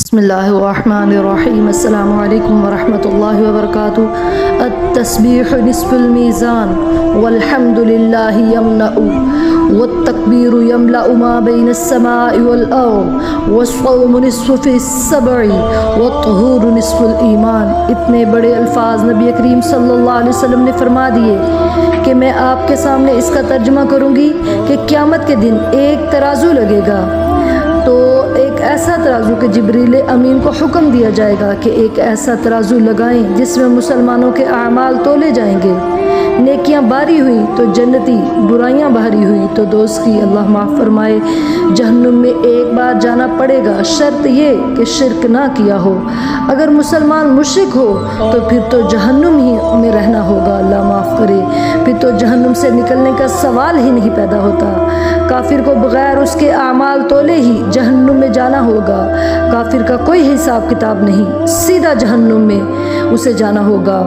بسم اللہ الرحمن الرحیم السلام علیکم ورحمۃ اللہ وبرکاتہ۔ التسبیح نصف المیزان والحمد للہ یملأ والتکبیر یملأ ما بین السماء والارض والصوم نصف فی السبع والطہور نصف الایمان۔ اتنے بڑے الفاظ نبی کریم صلی اللہ علیہ وسلم نے فرما دیے کہ میں آپ کے سامنے اس کا ترجمہ کروں گی کہ قیامت کے دن ایک ترازو لگے گا، تو ایک ایسا ترازو کہ جبریل امین کو حکم دیا جائے گا کہ ایک ایسا ترازو لگائیں جس میں مسلمانوں کے اعمال تولے جائیں گے۔ نیکیاں باری ہوئی تو جنتی، برائیاں بھاری ہوئی تو دوست کی، اللہ معاف فرمائے۔ جہنم میں ایک بار جانا پڑے گا، شرط یہ کہ شرک نہ کیا ہو۔ اگر مسلمان مشرک ہو تو پھر تو جہنم ہی میں رہنا ہوگا، اللہ معاف کرے۔ پھر تو جہنم سے نکلنے کا سوال ہی نہیں پیدا ہوتا۔ کافر کو بغیر اس کے اعمال تولے ہی جہنم میں جانا ہوگا۔ کافر کا کوئی حساب کتاب نہیں، سیدھا جہنم میں اسے جانا ہوگا۔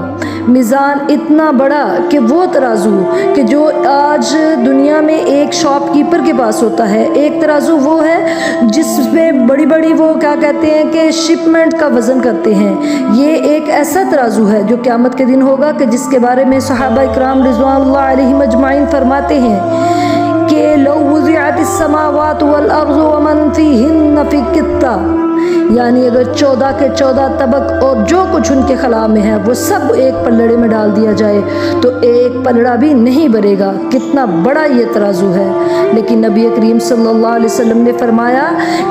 میزان اتنا بڑا کہ وہ ترازو کہ جو آج دنیا میں ایک شاپ کیپر کے پاس ہوتا ہے، ایک ترازو وہ ہے جس میں بڑی بڑی وہ کیا کہتے ہیں کہ شپمنٹ کا وزن کرتے ہیں۔ یہ ایک ایسا ترازو ہے جو قیامت کے دن ہوگا کہ جس کے بارے میں صحابہ اکرام رضوان اللہ علیہم اجمعین فرماتے ہیں کہ لو وضعت السماوات والارض ومن فیہن فی قطہ، یعنی اگر 14 کے 14 طبق اور جو کچھ ان کے خلا میں ہے وہ سب ایک پلڑے میں ڈال دیا جائے تو ایک پلڑا بھی نہیں بھرے گا۔ کتنا بڑا یہ ترازو ہے، لیکن نبی کریم صلی اللہ علیہ وسلم نے فرمایا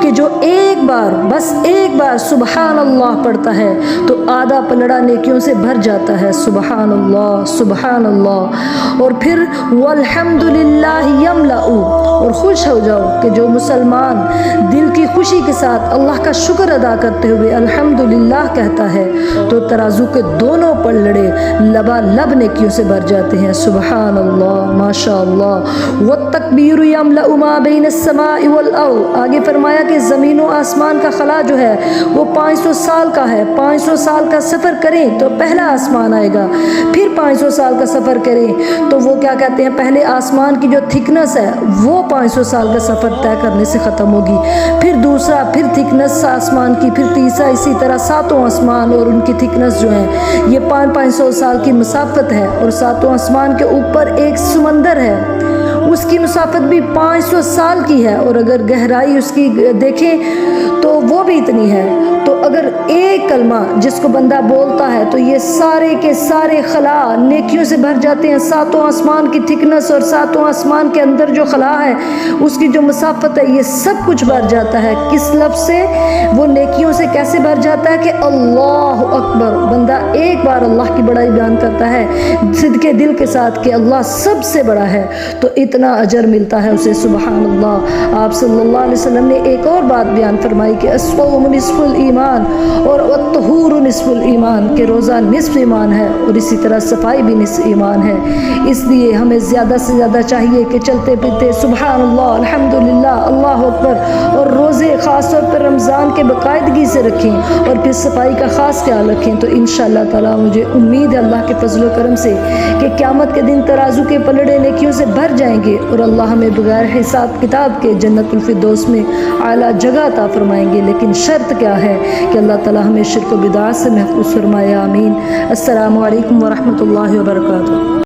کہ جو ایک بار، بس ایک بار سبحان اللہ پڑھتا ہے تو آدھا پلڑا نیکیوں سے بھر جاتا ہے۔ سبحان اللہ، سبحان اللہ۔ اور پھر والحمد للہ یملأ، اور خوش ہو جاؤ کہ جو مسلمان دل کی خوشی کے ساتھ اللہ کا شکر ادا کرتے ہوئے الحمدللہ کہتا ہے تو ترازو کے دونوں پلڑے لبالب نیکیوں سے بھر جاتے ہیں۔ سبحان اللہ، ماشاء اللہ۔ والتکبیر یملأ ما بین السماء والارض، آگے فرمایا کہ زمین و آسمان کا خلا جو ہے وہ 500 سال کا ہے۔ 500 سال کا سفر کریں تو پہلا آسمان آئے گا، پھر 500 سال کا سفر کریں تو وہ کیا کہتے ہیں، پہلے آسمان کی جو تھکنس ہے وہ 500 سال کا سفر طے کرنے سے ختم ہوگی، پھر دوسرا، پھر تھکنس آسمان کی، پھر تیسرا، اسی طرح 7 آسمان اور ان کی تھکنس جو ہیں یہ 500 سال کی مسافت ہے۔ اور 7 آسمان کے اوپر ایک سمندر ہے، اس کی مسافت بھی 500 سال کی ہے، اور اگر گہرائی اس کی دیکھیں تو وہ بھی اتنی ہے۔ تو اگر ایک کلمہ جس کو بندہ بولتا ہے تو یہ سارے کے سارے خلا نیکیوں سے بھر جاتے ہیں۔ 7 آسمان کی تھکنس اور 7 آسمان کے اندر جو خلا ہے اس کی جو مسافت ہے یہ سب کچھ بھر جاتا ہے۔ کس لفظ سے؟ وہ نیکیوں سے کیسے بھر جاتا ہے کہ اللہ اکبر، بندہ ایک بار اللہ کی بڑائی بیان کرتا ہے صدقے دل کے ساتھ کہ اللہ سب سے بڑا ہے تو اتنا اجر ملتا ہے اسے۔ سبحان اللہ۔ آپ صلی اللہ علیہ وسلم نے ایک اور بات بیان فرمائی کہ الصوم نصف الایمان اور الطہور نصف الایمان، کہ روزہ نصف ایمان ہے اور اسی طرح صفائی بھی نصف ایمان ہے۔ اس لیے ہمیں زیادہ سے زیادہ چاہیے کہ چلتے پھرتے سبحان اللہ، الحمدللہ، اللہ اکبر، اور روزے خاص طور پر رمضان کے باقاعدگی سے رکھیں اور پھر صفائی کا خاص خیال رکھیں تو انشاءاللہ تعالی مجھے امید ہے اللہ کے فضل و کرم سے کہ قیامت کے دن ترازو کے پلڑے نیکیوں سے بھر جائیں گے اور اللہ ہمیں بغیر حساب کتاب کے جنت الفردوس میں اعلیٰ جگہ عطا فرمائیں گے۔ لیکن شرط کیا ہے کہ اللہ تعالی ہمیں شرک و بدعات سے محفوظ فرمائے، آمین۔ السلام علیکم ورحمۃ اللہ وبرکاتہ۔